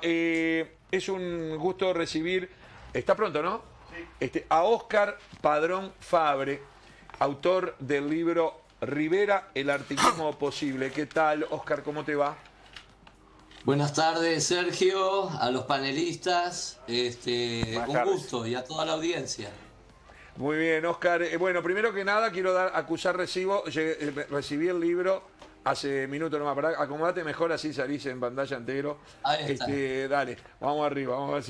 Es un gusto recibir, está pronto, ¿no? Sí. A Óscar Padrón Fabre, autor del libro Rivera, el artiguismo posible. ¿Qué tal, Óscar? ¿Cómo te va? Buenas tardes, Sergio, a los panelistas, Buenas un tardes. gusto y a toda la audiencia. Muy bien, Óscar. Bueno, primero que nada quiero acusar recibo. Recibí el libro hace minutos nomás. Para acomodate mejor, así salís en pantalla entero. Ahí está. Dale, vamos arriba, vamos a ver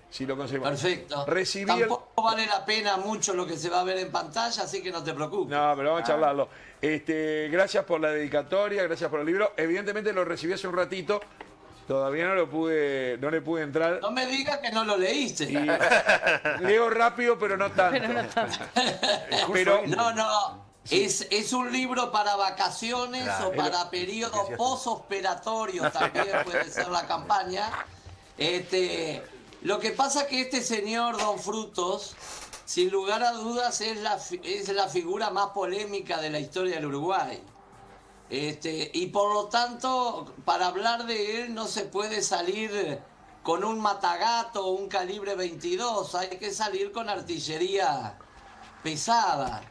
si lo conseguimos. Perfecto. Recibí el... Tampoco vale la pena mucho lo que se va a ver en pantalla, así que no te preocupes. No, pero vamos a charlarlo. Gracias por la dedicatoria, gracias por el libro. Evidentemente lo recibí hace un ratito. Todavía no le pude entrar. No me digas que no lo leíste. Leo rápido, pero no tanto. Pero No. Es un libro para vacaciones o para periodos posoperatorios, también puede ser la campaña. Lo que pasa es que este señor, Don Frutos, sin lugar a dudas es la figura más polémica de la historia del Uruguay. Y por lo tanto, para hablar de él no se puede salir con un matagato o un calibre 22, hay que salir con artillería pesada.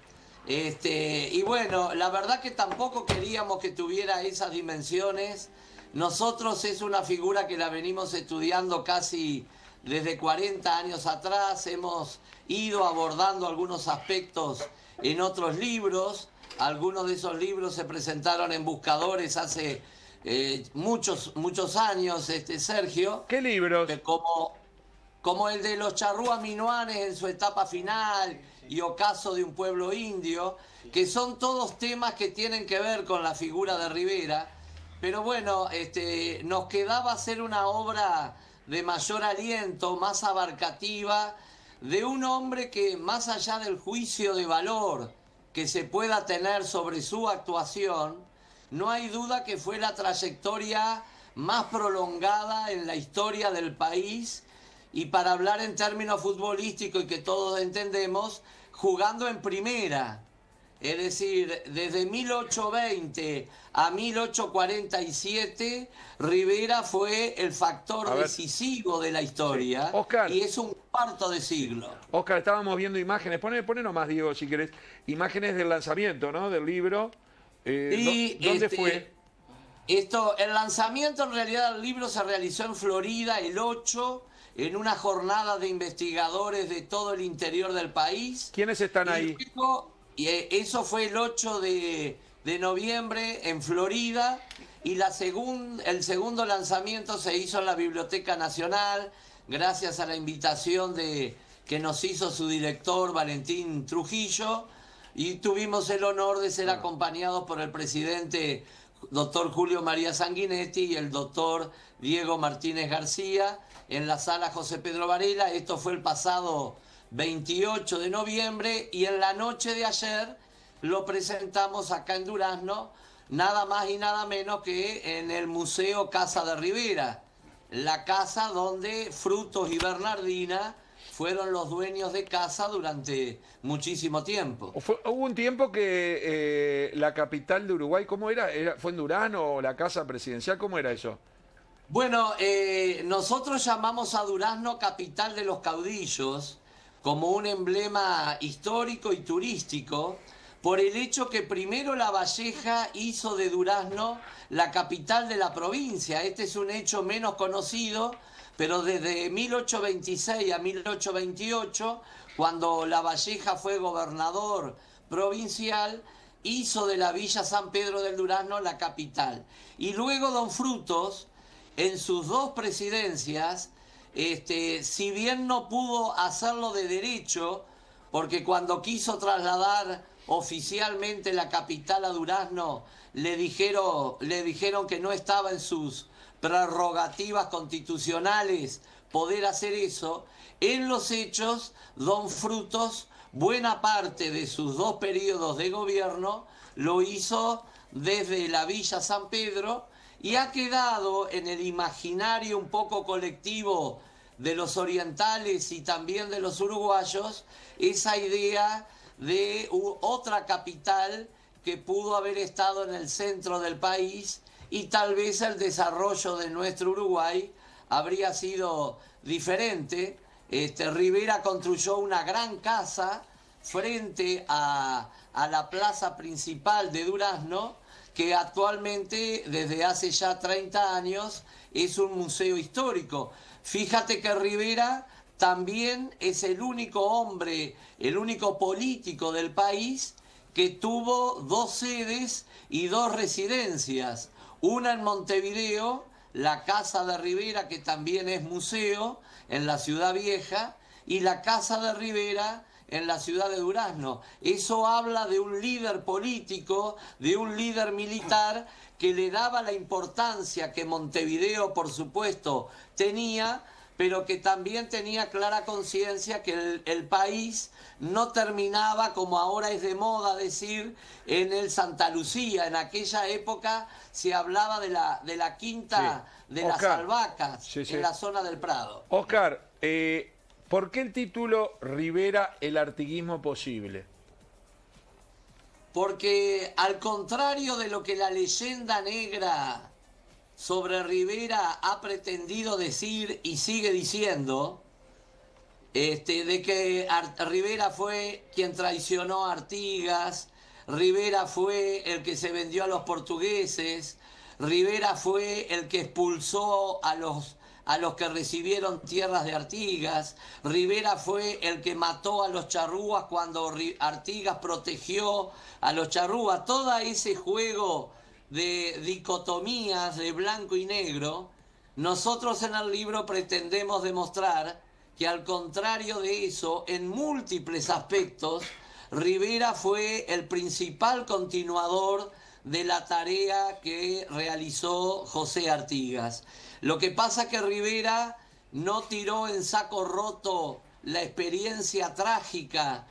Y bueno, la verdad que tampoco queríamos que tuviera esas dimensiones. Nosotros es una figura que la venimos estudiando casi desde 40 años atrás. Hemos ido abordando algunos aspectos en otros libros. Algunos de esos libros se presentaron en Buscadores hace muchos años, Sergio. ¿qué libros? Como el de los charrúas minuanes en su etapa final y Ocaso de un pueblo indio, que son todos temas que tienen que ver con la figura de Rivera. Pero bueno, nos quedaba hacer una obra de mayor aliento, más abarcativa, de un hombre que más allá del juicio de valor que se pueda tener sobre su actuación, no hay duda que fue la trayectoria más prolongada en la historia del país y para hablar en términos futbolísticos y que todos entendemos, jugando en primera. Es decir, desde 1820 a 1847, Rivera fue el factor decisivo de la historia. Sí. Óscar, y es un cuarto de siglo. Óscar, estábamos viendo imágenes. Poné nomás, Diego, si querés. Imágenes del lanzamiento, ¿no? Del libro. ¿Dónde fue? El lanzamiento en realidad del libro se realizó en Florida el 8, en una jornada de investigadores de todo el interior del país. ¿Quiénes están ahí? Eso fue el 8 de noviembre en Florida y el segundo lanzamiento se hizo en la Biblioteca Nacional gracias a la invitación que nos hizo su director Valentín Trujillo y tuvimos el honor de ser acompañados por el presidente doctor Julio María Sanguinetti y el doctor Diego Martínez García en la sala José Pedro Varela. Esto fue el pasado 28 de noviembre y en la noche de ayer lo presentamos acá en Durazno, nada más y nada menos que en el Museo Casa de Rivera, la casa donde Frutos y Bernardina fueron los dueños de casa durante muchísimo tiempo. Hubo un tiempo que la capital de Uruguay, ¿cómo era? ¿Fue en Durazno o la casa presidencial? ¿Cómo era eso? Bueno, nosotros llamamos a Durazno capital de los caudillos como un emblema histórico y turístico por el hecho que primero La Valleja hizo de Durazno la capital de la provincia. Este es un hecho menos conocido, pero desde 1826 a 1828, cuando La Valleja fue gobernador provincial, hizo de la Villa San Pedro del Durazno la capital. Y luego Don Frutos, en sus dos presidencias, si bien no pudo hacerlo de derecho, porque cuando quiso trasladar oficialmente la capital a Durazno, le dijeron que no estaba en sus prerrogativas constitucionales poder hacer eso. En los hechos, Don Frutos, buena parte de sus dos periodos de gobierno, lo hizo desde la Villa San Pedro y ha quedado en el imaginario un poco colectivo de los orientales y también de los uruguayos esa idea de otra capital que pudo haber estado en el centro del país y tal vez el desarrollo de nuestro Uruguay habría sido diferente. Rivera construyó una gran casa frente a la plaza principal de Durazno, que actualmente, desde hace ya 30 años, es un museo histórico. Fíjate que Rivera también es el único hombre, el único político del país que tuvo 2 sedes y 2 residencias. Una en Montevideo, la Casa de Rivera, que también es museo, en la Ciudad Vieja, y la Casa de Rivera en la ciudad de Durazno. Eso habla de un líder político, de un líder militar, que le daba la importancia que Montevideo, por supuesto, tenía, pero que también tenía clara conciencia que el país no terminaba, como ahora es de moda decir, en el Santa Lucía. En aquella época se hablaba de la quinta de las albahacas, en la zona del Prado. Oscar, ¿por qué el título Rivera, el artiguismo posible? Porque al contrario de lo que la leyenda negra sobre Rivera ha pretendido decir y sigue diciendo, de que Rivera fue quien traicionó a Artigas, Rivera fue el que se vendió a los portugueses, Rivera fue el que expulsó a los que recibieron tierras de Artigas, Rivera fue el que mató a los charrúas cuando Artigas protegió a los charrúas. Todo ese juego de dicotomías de blanco y negro, nosotros en el libro pretendemos demostrar que, al contrario de eso, en múltiples aspectos, Rivera fue el principal continuador de la tarea que realizó José Artigas. Lo que pasa es que Rivera no tiró en saco roto la experiencia trágica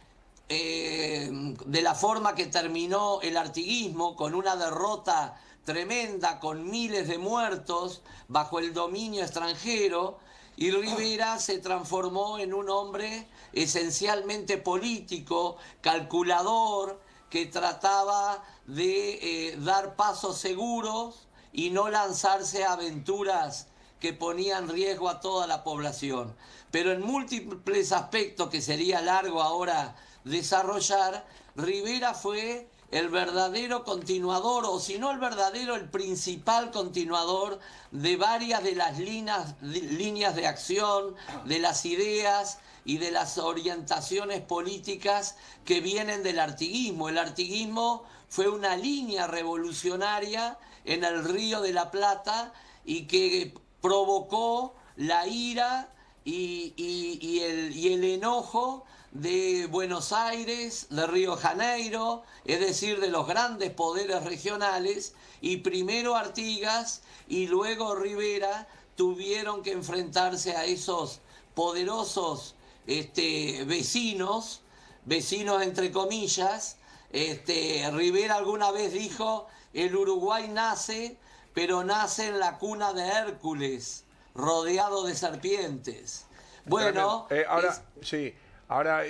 de la forma que terminó el artiguismo, con una derrota tremenda, con miles de muertos bajo el dominio extranjero, y Rivera se transformó en un hombre esencialmente político, calculador, que trataba de dar pasos seguros y no lanzarse a aventuras que ponían en riesgo a toda la población. Pero en múltiples aspectos, que sería largo ahora desarrollar, Rivera fue el verdadero continuador, o si no el verdadero, el principal continuador de varias de las líneas de acción, de las ideas y de las orientaciones políticas que vienen del artiguismo. El artiguismo fue una línea revolucionaria en el Río de la Plata y que provocó la ira y el enojo de Buenos Aires, de Río de Janeiro, es decir, de los grandes poderes regionales, y primero Artigas y luego Rivera tuvieron que enfrentarse a esos poderosos vecinos entre comillas. Rivera alguna vez dijo: el Uruguay nace, pero nace en la cuna de Hércules, rodeado de serpientes. Bueno, ahora, sí. Ahora,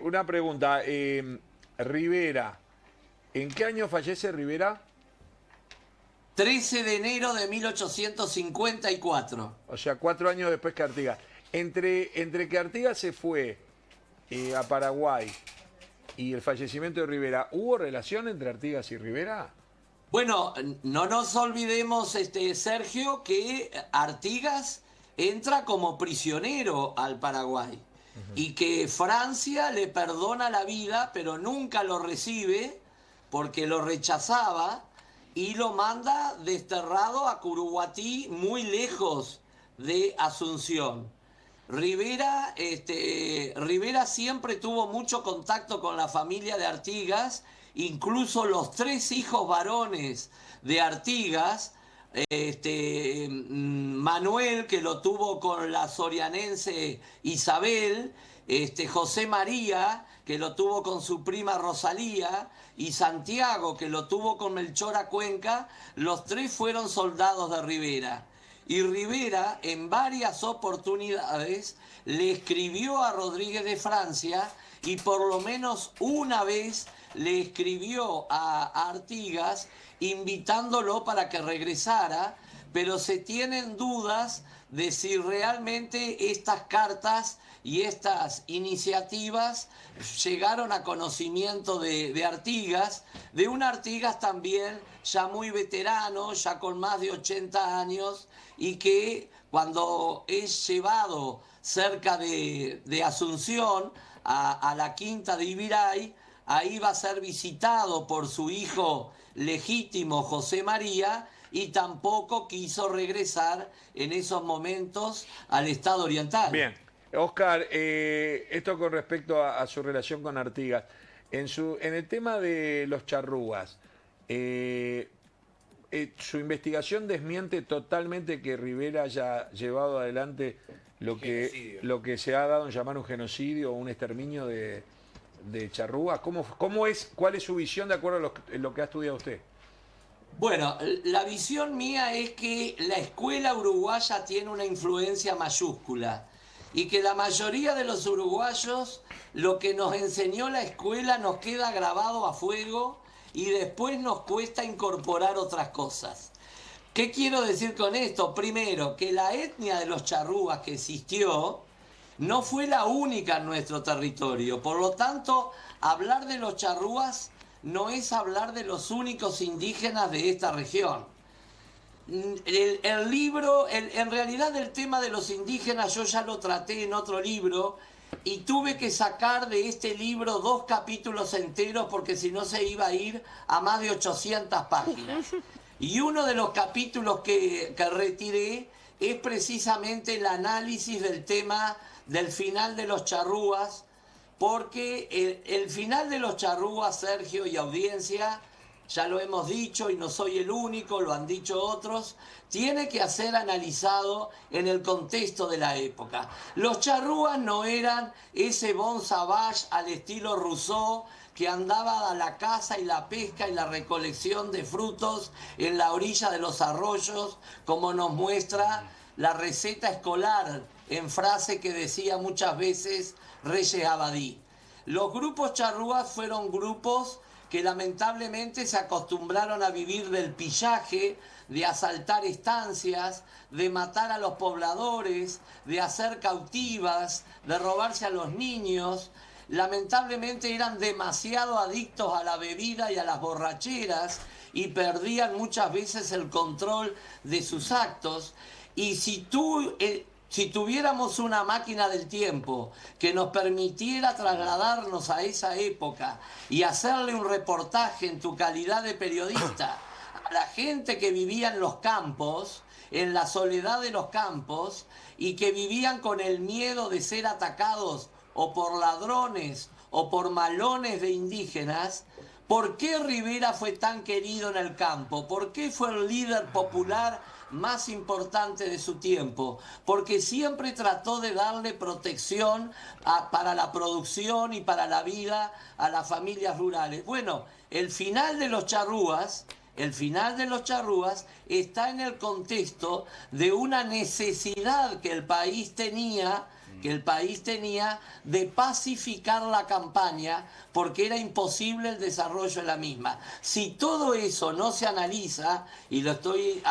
una pregunta. Rivera, ¿en qué año fallece Rivera? 13 de enero de 1854. O sea, 4 años después que Artigas. Entre que Artigas se fue a Paraguay y el fallecimiento de Rivera, ¿hubo relación entre Artigas y Rivera? Bueno, no nos olvidemos, Sergio, que Artigas entra como prisionero al Paraguay y que Francia le perdona la vida, pero nunca lo recibe porque lo rechazaba, y lo manda desterrado a Curuguatí, muy lejos de Asunción. Rivera siempre tuvo mucho contacto con la familia de Artigas, incluso los 3 hijos varones de Artigas, Manuel, que lo tuvo con la sorianense Isabel, José María, que lo tuvo con su prima Rosalía, y Santiago, que lo tuvo con Melchora Cuenca. Los 3 fueron soldados de Rivera. Y Rivera en varias oportunidades le escribió a Rodríguez de Francia, y por lo menos una vez le escribió a Artigas invitándolo para que regresara, pero se tienen dudas de si realmente estas cartas y estas iniciativas llegaron a conocimiento de Artigas, de un Artigas también ya muy veterano, ya con más de 80 años, y que cuando es llevado cerca de Asunción, a la quinta de Ibiray, ahí va a ser visitado por su hijo legítimo José María, y tampoco quiso regresar en esos momentos al Estado oriental. Bien. Oscar, esto con respecto a su relación con Artigas. En el tema de los charrúas, su investigación desmiente totalmente que Rivera haya llevado adelante lo que se ha dado en llamar un genocidio o un exterminio de charrúas. ¿Cuál es su visión de acuerdo a lo que ha estudiado usted? Bueno, la visión mía es que la escuela uruguaya tiene una influencia mayúscula y que la mayoría de los uruguayos, lo que nos enseñó la escuela nos queda grabado a fuego y después nos cuesta incorporar otras cosas. ¿Qué quiero decir con esto? Primero, que la etnia de los charrúas que existió no fue la única en nuestro territorio. Por lo tanto, hablar de los charrúas no es hablar de los únicos indígenas de esta región. El libro, en realidad el tema de los indígenas yo ya lo traté en otro libro y tuve que sacar de este libro 2 capítulos enteros porque si no se iba a ir a más de 800 páginas. Y uno de los capítulos que retiré es precisamente el análisis del tema del final de los charrúas, porque el final de los charrúas, Sergio y audiencia, ya lo hemos dicho y no soy el único, lo han dicho otros, tiene que ser analizado en el contexto de la época. Los charrúas no eran ese bon sauvage al estilo Rousseau que andaba a la caza y la pesca y la recolección de frutos en la orilla de los arroyos, como nos muestra la receta escolar en frase que decía muchas veces Reyes Abadí. Los grupos charrúas fueron grupos que lamentablemente se acostumbraron a vivir del pillaje, de asaltar estancias, de matar a los pobladores, de hacer cautivas, de robarse a los niños. Lamentablemente eran demasiado adictos a la bebida y a las borracheras y perdían muchas veces el control de sus actos. Y si tuviéramos una máquina del tiempo que nos permitiera trasladarnos a esa época y hacerle un reportaje en tu calidad de periodista a la gente que vivía en los campos, en la soledad de los campos, y que vivían con el miedo de ser atacados o por ladrones o por malones de indígenas, ¿por qué Rivera fue tan querido en el campo? ¿Por qué fue el líder popular más importante de su tiempo? Porque siempre trató de darle protección para la producción y para la vida a las familias rurales. Bueno, el final de los charrúas está en el contexto de una necesidad que el país tenía de pacificar la campaña porque era imposible el desarrollo de la misma. Si todo eso no se analiza, y lo estoy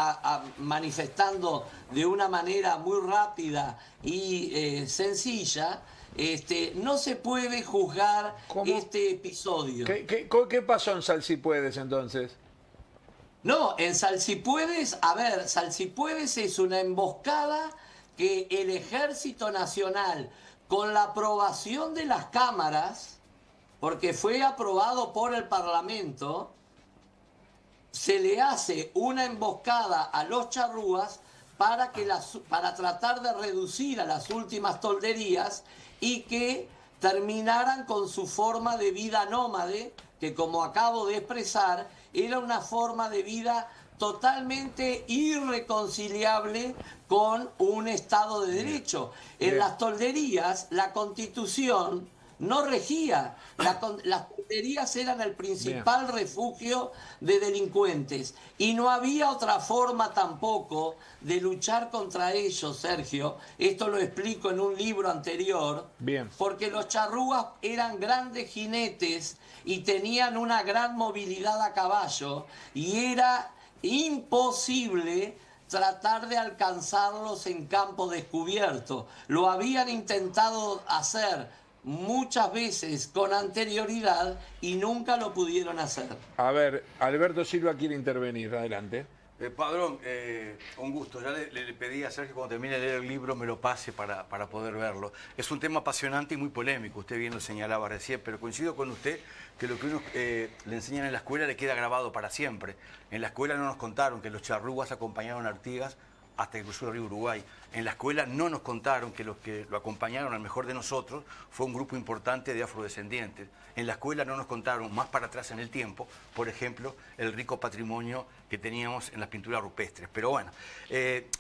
manifestando de una manera muy rápida y sencilla, no se puede juzgar este episodio. ¿Qué pasó en Salsipuedes entonces? No, en Salsipuedes, a ver, Salsipuedes es una emboscada que el Ejército Nacional, con la aprobación de las cámaras, porque fue aprobado por el Parlamento, se le hace una emboscada a los charrúas para tratar de reducir a las últimas tolderías y que terminaran con su forma de vida nómade, que como acabo de expresar, era una forma de vida totalmente irreconciliable con un Estado de Derecho. En las tolderías, la Constitución no regía. Las tolderías eran el principal refugio de delincuentes. Y no había otra forma tampoco de luchar contra ellos, Sergio. Esto lo explico en un libro anterior. Bien. Porque los charrúas eran grandes jinetes y tenían una gran movilidad a caballo. Y era imposible tratar de alcanzarlos en campo descubierto. Lo habían intentado hacer muchas veces con anterioridad y nunca lo pudieron hacer. A ver, Alberto Silva quiere intervenir, adelante. Padrón, un gusto. Ya le pedí a Sergio cuando termine de leer el libro me lo pase para poder verlo. Es un tema apasionante y muy polémico, usted bien lo señalaba recién, pero coincido con usted que lo que uno le enseñan en la escuela le queda grabado para siempre. En la escuela no nos contaron que los charrúas acompañaron a Artigas hasta que cruzó el río Uruguay. En la escuela no nos contaron que los que lo acompañaron al mejor de nosotros fue un grupo importante de afrodescendientes. En la escuela no nos contaron, más para atrás en el tiempo, por ejemplo, el rico patrimonio que teníamos en las pinturas rupestres. Pero bueno,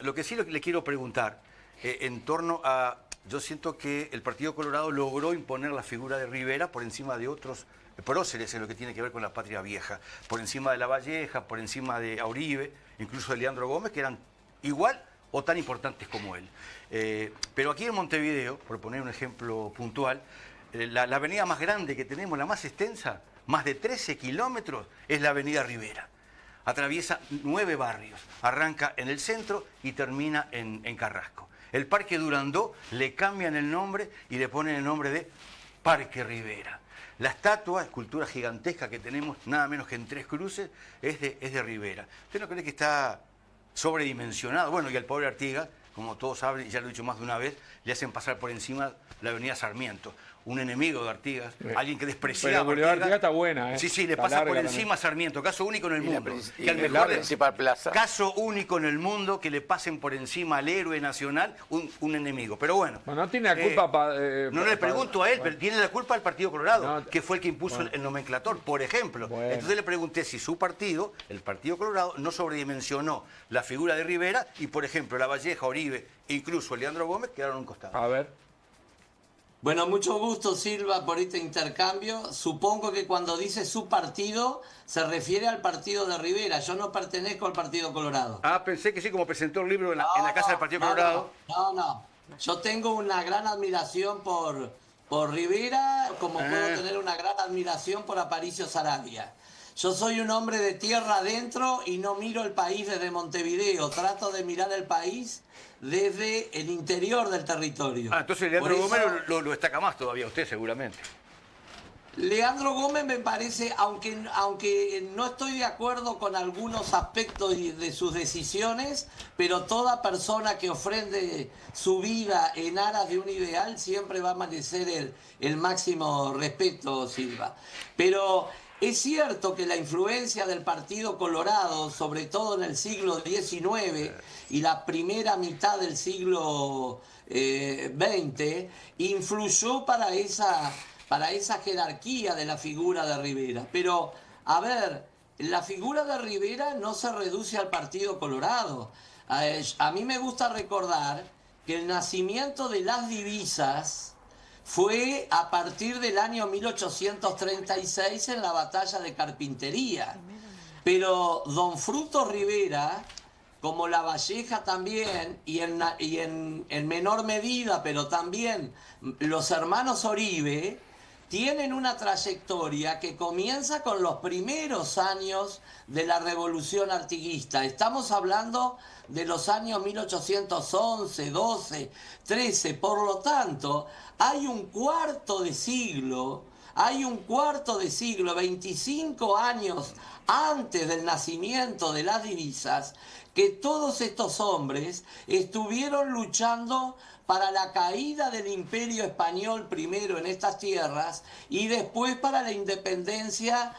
lo que sí le quiero preguntar, en torno a... Yo siento que el Partido Colorado logró imponer la figura de Rivera por encima de otros próceres en lo que tiene que ver con la patria vieja, por encima de Lavalleja, por encima de Uribe, incluso de Leandro Gómez, que eran igual o tan importantes como él. Pero aquí en Montevideo, por poner un ejemplo puntual, la avenida más grande que tenemos, la más extensa, más de 13 kilómetros, es la avenida Rivera. Atraviesa 9 barrios, arranca en el centro y termina en Carrasco. El Parque Durandó le cambian el nombre y le ponen el nombre de Parque Rivera. La estatua, escultura gigantesca que tenemos, nada menos que en Tres Cruces, es de Rivera. ¿Usted no cree que está sobredimensionado? Bueno, y al pobre Artigas, como todos saben, y ya lo he dicho más de una vez, le hacen pasar por encima la avenida Sarmiento. Un enemigo de Artigas, alguien que despreciaba Pero Bolívar Artigas está buena, ¿eh? Sí, sí, le Está pasa por larga encima también. a Sarmiento, caso único en el mundo. Y Que al la mejor principal plaza. caso único en el mundo que le pasen por encima al héroe nacional un enemigo. Pero bueno. Bueno, no tiene la culpa no le pregunto a él, bueno. pero tiene la culpa al Partido Colorado, No, que fue el que impuso el nomenclator, por ejemplo. Bueno. Entonces le pregunté si su partido, el Partido Colorado, no sobredimensionó la figura de Rivera y, por ejemplo, Lavalleja, Uribe, incluso Leandro Gómez, quedaron a un costado. A ver. Bueno, mucho gusto, Silva, por este intercambio. Supongo que cuando dice su partido se refiere al partido de Rivera. Yo no pertenezco al Partido Colorado. Ah, pensé que sí, como presentó el libro en la casa del Partido Colorado. No. Yo tengo una gran admiración por Rivera, como puedo tener una gran admiración por Aparicio Saravia. Yo soy un hombre de tierra adentro y no miro el país desde Montevideo. Trato de mirar el país desde el interior del territorio. Ah, entonces Leandro Por eso, Gómez lo destaca más todavía usted, seguramente. Leandro Gómez me parece, aunque no estoy de acuerdo con algunos aspectos de sus decisiones, pero toda persona que ofrende su vida en aras de un ideal siempre va a merecer el máximo respeto, Silva. Pero es cierto que la influencia del Partido Colorado, sobre todo en el siglo XIX y la primera mitad del siglo XX, influyó para esa jerarquía de la figura de Rivera. Pero, a ver, la figura de Rivera no se reduce al Partido Colorado. A mí me gusta recordar que el nacimiento de las divisas fue a partir del año 1836 en la batalla de Carpintería. Pero don Fruto Rivera, como Lavalleja también, y en menor medida, pero también los hermanos Uribe, tienen una trayectoria que comienza con los primeros años de la Revolución Artiguista. Estamos hablando de los años 1811, 12, 13. Por lo tanto, hay un cuarto de siglo, 25 años antes del nacimiento de las divisas, que todos estos hombres estuvieron luchando para la caída del Imperio Español primero en estas tierras y después para la independencia,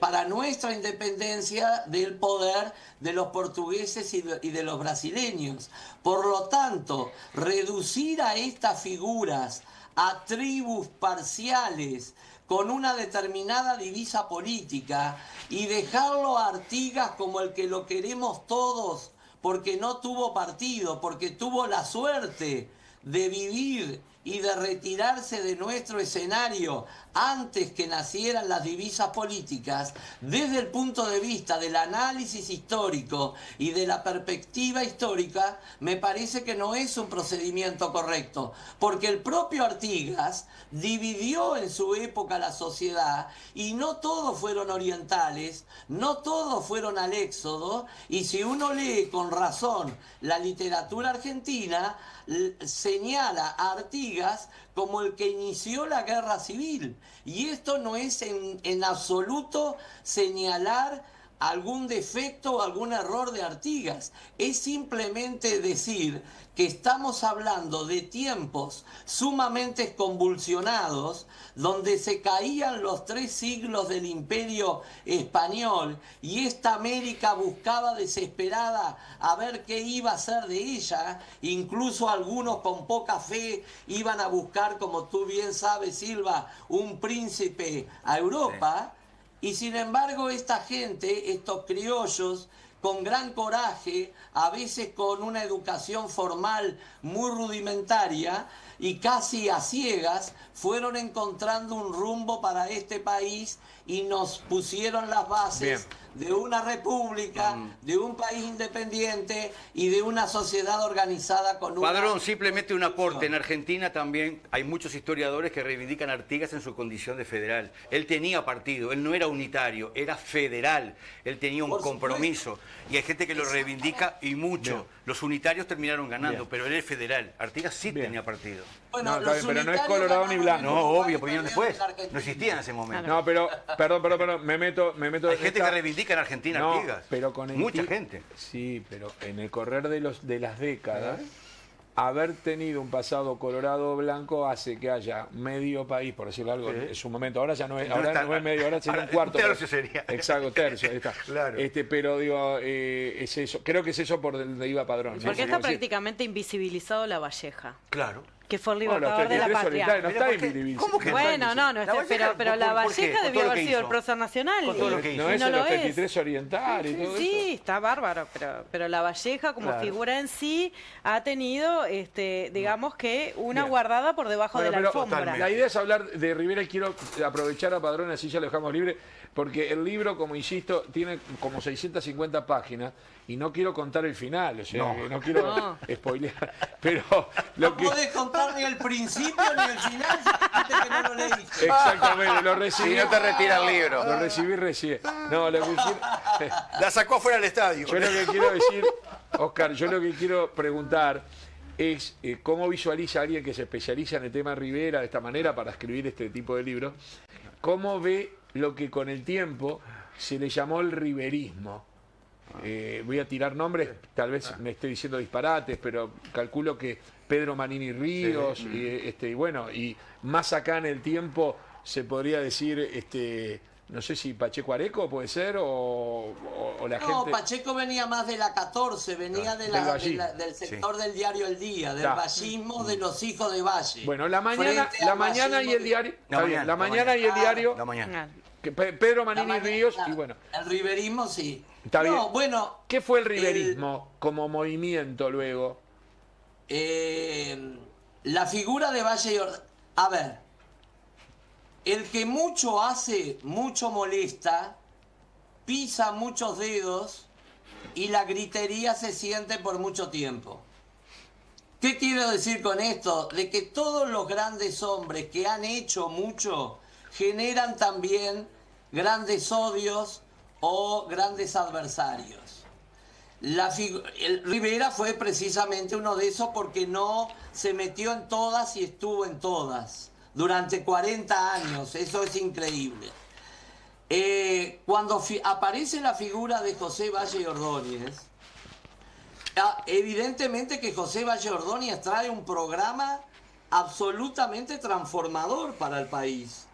para nuestra independencia del poder de los portugueses y de los brasileños. Por lo tanto, reducir a estas figuras a tribus parciales con una determinada divisa política y dejarlo a Artigas como el que lo queremos todos porque no tuvo partido, porque tuvo la suerte de vivir y de retirarse de nuestro escenario antes que nacieran las divisas políticas, desde el punto de vista del análisis histórico y de la perspectiva histórica, me parece que no es un procedimiento correcto, porque el propio Artigas dividió en su época la sociedad y no todos fueron orientales, no todos fueron al éxodo, y si uno lee con razón la literatura argentina, señala a Artigas como el que inició la guerra civil. Y esto no es en absoluto señalar algún defecto o algún error de Artigas. Es simplemente decir que estamos hablando de tiempos sumamente convulsionados, donde se caían los 3 siglos del Imperio Español y esta América buscaba desesperada a ver qué iba a hacer de ella. Incluso algunos con poca fe iban a buscar, como tú bien sabes, Silva, un príncipe a Europa. Sí. Y sin embargo esta gente, estos criollos, con gran coraje, a veces con una educación formal muy rudimentaria y casi a ciegas, fueron encontrando un rumbo para este país y nos pusieron las bases de una república, de un país independiente y de una sociedad organizada con una... Padrón, simplemente un aporte. En Argentina también hay muchos historiadores que reivindican a Artigas en su condición de federal. Él tenía partido, él no era unitario, era federal. Él tenía un compromiso. Y hay gente que lo reivindica y mucho. Bien. Los unitarios terminaron ganando, pero él es federal. Artigas sí tenía partido. Bueno, no, pero no es colorado ni blanco. No, obvio, porque vinieron después. No existía en ese momento. No, pero, perdón, me meto... Hay gente que reivindica en Argentina Artigas. Pero con mucha gente. Sí, pero en el correr de las décadas, haber tenido un pasado colorado blanco hace que haya medio país, por decirlo algo, en su momento. Ahora ya no es, no es medio, ahora sería un cuarto. Un tercio sería. Exacto, tercio, ahí está. Claro. Pero digo, es eso. Creo que es eso por donde iba Padrón. Porque está prácticamente invisibilizado La Valleja. Claro. Que fue el libertador de la patria. No está invisibilizado. ¿Cómo que bueno, no está, pero La Valleja debió haber sido el prócer nacional. Con todo lo que hizo. No es el 33 oriental y todo eso. Sí, está bárbaro, pero La Valleja como figura en sí ha tenido, digamos que una guardada por debajo de la alfombra. Totalmente. La idea es hablar de Rivera y quiero aprovechar a Padrón, así ya lo dejamos libre, porque el libro, como insisto, tiene como 650 páginas y no quiero contar el final, o sea, no quiero spoilear, pero... No podés contar ni el principio ni el final, que no lo leíste. Exactamente, lo recibí. Si no te retira el libro. Lo recibí recién. No, lo que quiero... La sacó afuera del estadio. Yo lo que quiero decir, Oscar, yo lo que quiero preguntar es cómo visualiza a alguien que se especializa en el tema Rivera de esta manera para escribir este tipo de libros, cómo ve lo que con el tiempo se le llamó el riverismo. Voy a tirar nombres, tal vez me estoy diciendo disparates, pero calculo que Pedro Manini Ríos, y bueno, y más acá en el tiempo se podría decir, no sé si Pacheco Areco puede ser, o la gente... No, Pacheco venía más de la 14, venía del sector del diario El Día, del vallismo de los hijos de Valle. Bueno, la mañana y el diario... La mañana y el diario... La mañana. Pedro Manini Ríos, y bueno... El riverismo sí. Está bien. Bueno, ¿qué fue el riverismo como movimiento luego? La figura de Valle y Ordóñez. A ver, el que mucho hace, mucho molesta, pisa muchos dedos y la gritería se siente por mucho tiempo. ¿Qué quiero decir con esto? De que todos los grandes hombres que han hecho mucho generan también grandes odios o grandes adversarios. Rivera fue precisamente uno de esos porque no se metió en todas y estuvo en todas durante 40 años, eso es increíble. Cuando aparece la figura de José Valle Ordóñez, evidentemente que José Valle Ordóñez trae un programa absolutamente transformador para el país.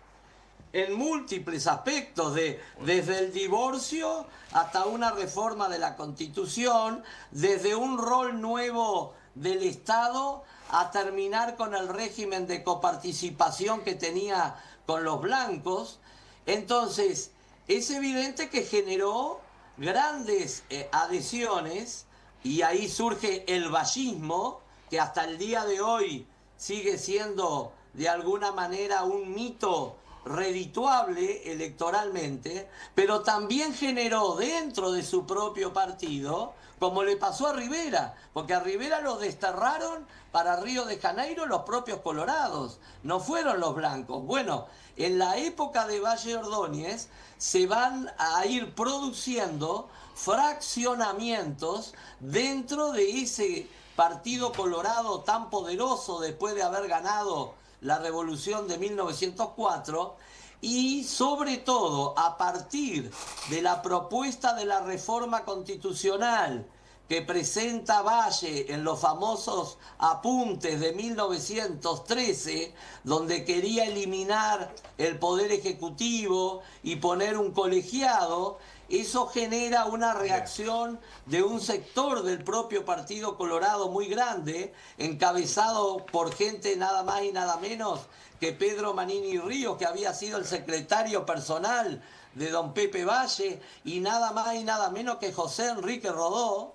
En múltiples aspectos, desde el divorcio hasta una reforma de la Constitución, desde un rol nuevo del Estado a terminar con el régimen de coparticipación que tenía con los blancos. Entonces, es evidente que generó grandes adhesiones y ahí surge el vallismo, que hasta el día de hoy sigue siendo de alguna manera un mito redituable electoralmente, pero también generó dentro de su propio partido, como le pasó a Rivera, porque a Rivera lo desterraron para Río de Janeiro los propios colorados, no fueron los blancos. Bueno, en la época de Valle Ordóñez se van a ir produciendo fraccionamientos dentro de ese Partido Colorado tan poderoso después de haber ganado la revolución de 1904, y sobre todo a partir de la propuesta de la reforma constitucional que presenta Valle en los famosos apuntes de 1913, donde quería eliminar el poder ejecutivo y poner un colegiado. Eso genera una reacción de un sector del propio Partido Colorado muy grande, encabezado por gente nada más y nada menos que Pedro Manini Ríos, que había sido el secretario personal de don Pepe Valle, y nada más y nada menos que José Enrique Rodó.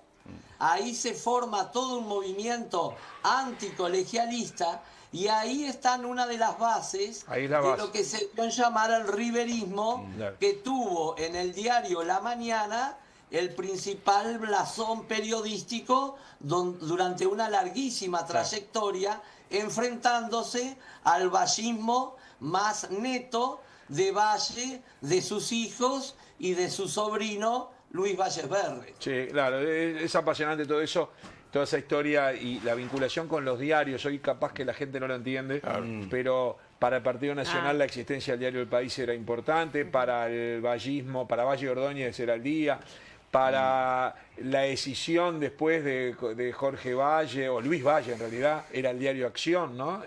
Ahí se forma todo un movimiento anticolegialista, y ahí están una de las bases de lo que se dio en llamar el riverismo, que tuvo en el diario La Mañana el principal blasón periodístico durante una larguísima trayectoria, enfrentándose al vallismo más neto de Valle, de sus hijos y de su sobrino Luis Valles-Verre. Sí, claro, es apasionante todo eso, toda esa historia y la vinculación con los diarios. Hoy capaz que la gente no lo entiende, pero para el Partido Nacional la existencia del diario El País era importante, para el vallismo, para Valle Ordóñez era El Día, para la decisión después de Jorge Valle, o Luis Valle en realidad, era el diario Acción, ¿no?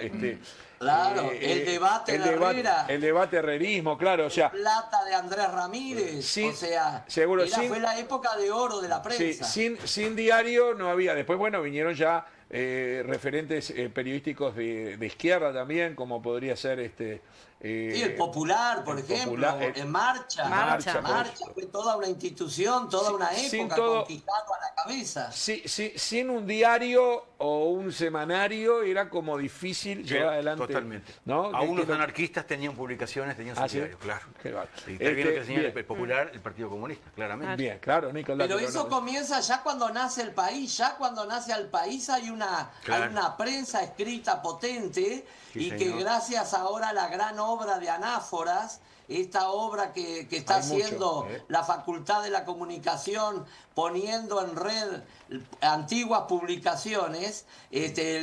Claro, el debate de Herrera. El debate herrerismo, claro, o sea... Plata de Andrés Ramírez, sí, o sea, seguro, fue la época de oro de la prensa. Sí, sin diario no había. Después, bueno, vinieron ya referentes periodísticos de izquierda también, como podría ser sí, el Popular, por ejemplo, en Marcha fue toda una institución, toda una época conquistando a la cabeza. Sin un diario o un semanario era como difícil llevar adelante. Totalmente. ¿No? Aún los anarquistas tenían publicaciones, tenían sus diarios, claro. Y está bien lo que señala el Popular, el Partido Comunista, claramente. Bien, claro, Nicolás. Pero eso comienza ya cuando nace el país, hay una prensa escrita potente, y que gracias ahora a la gran obra de Anáforas, esta obra que está haciendo la Facultad de la Comunicación, poniendo en red antiguas publicaciones,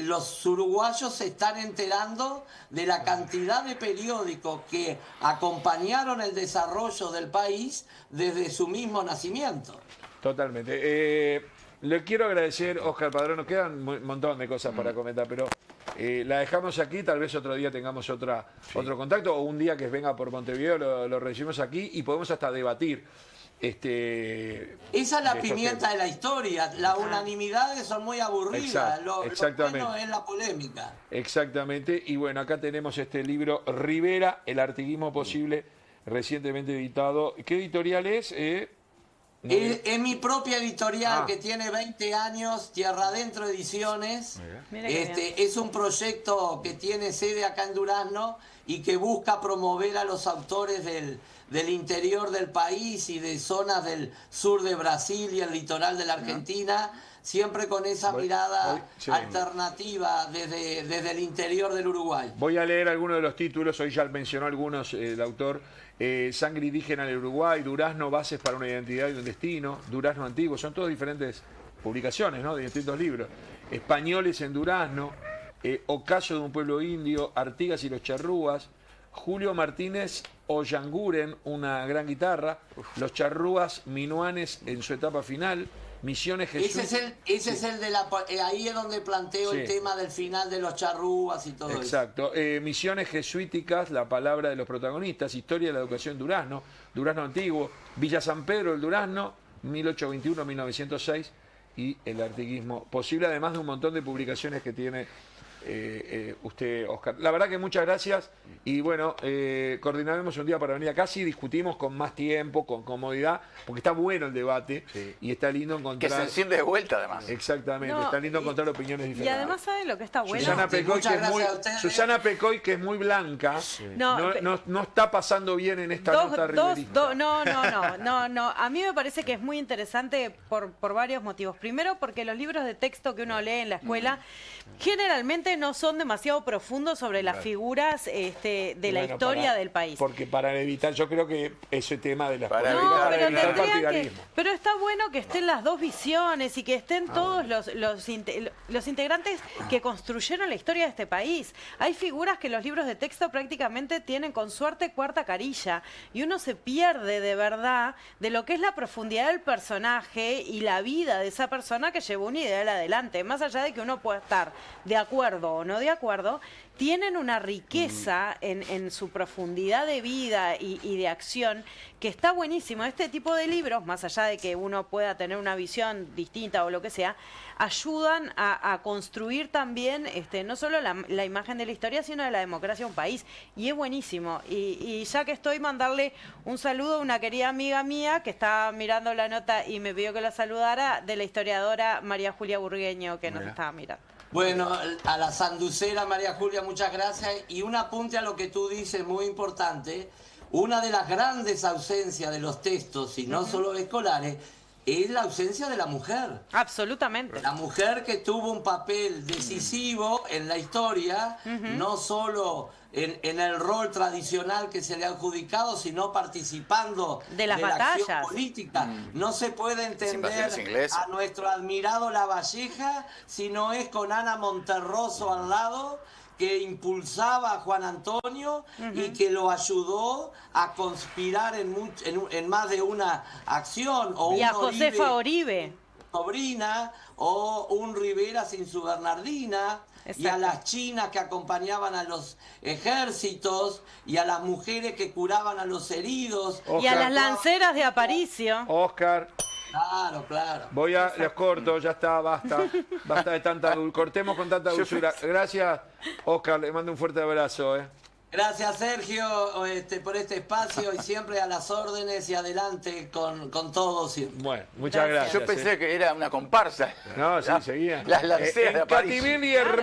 los uruguayos se están enterando de la cantidad de periódicos que acompañaron el desarrollo del país desde su mismo nacimiento. Totalmente. Le quiero agradecer, Óscar Padrón, nos quedan un montón de cosas para comentar, pero la dejamos aquí, tal vez otro día tengamos otro contacto, o un día que venga por Montevideo lo recibimos aquí y podemos hasta debatir. Esa es la pimienta de la historia, las unanimidades son muy aburridas, lo bueno es la polémica. Exactamente, y bueno, acá tenemos este libro, Rivera, el artiguismo posible, recientemente editado. ¿Qué editorial es? Es mi propia editorial que tiene 20 años, Tierra Adentro Ediciones. Es un proyecto que tiene sede acá en Durazno y que busca promover a los autores del interior del país y de zonas del sur de Brasil y el litoral de la Argentina, siempre con esa mirada alternativa desde el interior del Uruguay. Voy a leer algunos de los títulos, hoy ya mencionó algunos el autor. Sangre indígena en el Uruguay, Durazno, bases para una identidad y un destino, Durazno antiguo, son todas diferentes publicaciones, ¿no?, de distintos libros. Españoles en Durazno, Ocaso de un pueblo indio, Artigas y los charrúas, Julio Martínez Ollanguren, una gran guitarra, los charrúas minuanes en su etapa final, Misiones Jesuíticas. Ese es el de ahí es donde planteo el tema del final de los charrúas y todo eso. Exacto. Misiones Jesuíticas, la palabra de los protagonistas, Historia de la educación en Durazno, Durazno antiguo, Villa San Pedro del Durazno, 1821-1906, y el artiguismo posible, además de un montón de publicaciones que tiene usted, Oscar. La verdad que muchas gracias y bueno, coordinaremos un día para venir acá, sí discutimos con más tiempo, con comodidad, porque está bueno el debate y está lindo encontrar... Que se enciende de vuelta, además. Exactamente, No, está lindo encontrar opiniones diferentes. Y además, ¿saben lo que está bueno? Susana Pecoy, Muchas que es muy, gracias a ustedes. Susana Pecoy, que es muy blanca, no está pasando bien en esta nota riverista. No. A mí me parece que es muy interesante por varios motivos. Primero, porque los libros de texto que uno lee en la escuela generalmente no son demasiado profundos sobre las figuras de la historia del país. Porque para evitar, yo creo que ese tema de las Para políticas, evitar- evitar el partidarismo. pero está bueno que estén las dos visiones y que estén todos los integrantes que construyeron la historia de este país. Hay figuras que los libros de texto prácticamente tienen con suerte cuarta carilla y uno se pierde de verdad de lo que es la profundidad del personaje y la vida de esa persona que llevó un ideal adelante. Más allá de que uno pueda estar de acuerdo o no de acuerdo, tienen una riqueza en su profundidad de vida y de acción que está buenísimo. Este tipo de libros, más allá de que uno pueda tener una visión distinta o lo que sea, ayudan a construir también no solo la imagen de la historia, sino de la democracia de un país. Y es buenísimo. Y ya que estoy, mandarle un saludo a una querida amiga mía que estaba mirando la nota y me pidió que la saludara, de la historiadora María Julia Burgueño, que nos estaba mirando. Bueno, a la sanducera María Julia, muchas gracias. Y un apunte a lo que tú dices, muy importante. Una de las grandes ausencias de los textos, y no solo escolares, es la ausencia de la mujer. Absolutamente. La mujer que tuvo un papel decisivo en la historia, no solo en el rol tradicional que se le ha adjudicado, sino participando de las la acción batallas política. No se puede entender Invasiones inglesas. a nuestro admirado Lavalleja si no es con Ana Monterroso al lado, que impulsaba a Juan Antonio y que lo ayudó a conspirar en más de una acción. O y a un Josefa Oribe. Sobrina, o un Rivera sin su Bernardina, y a Exacto. las chinas que acompañaban a los ejércitos, y a las mujeres que curaban a los heridos. Y a Oscar. las lanceras de Aparicio. Oscar, Claro. les corto, ya está, basta de tanta cortemos con tanta dulzura. Gracias, Oscar, le mando un fuerte abrazo. Gracias, Sergio, por este espacio, y siempre a las órdenes y adelante con todo siempre. Bueno, muchas gracias. Yo pensé que era una comparsa. No, sí, seguía. Las lanceras de en Aparicio. Cativelli, hermano.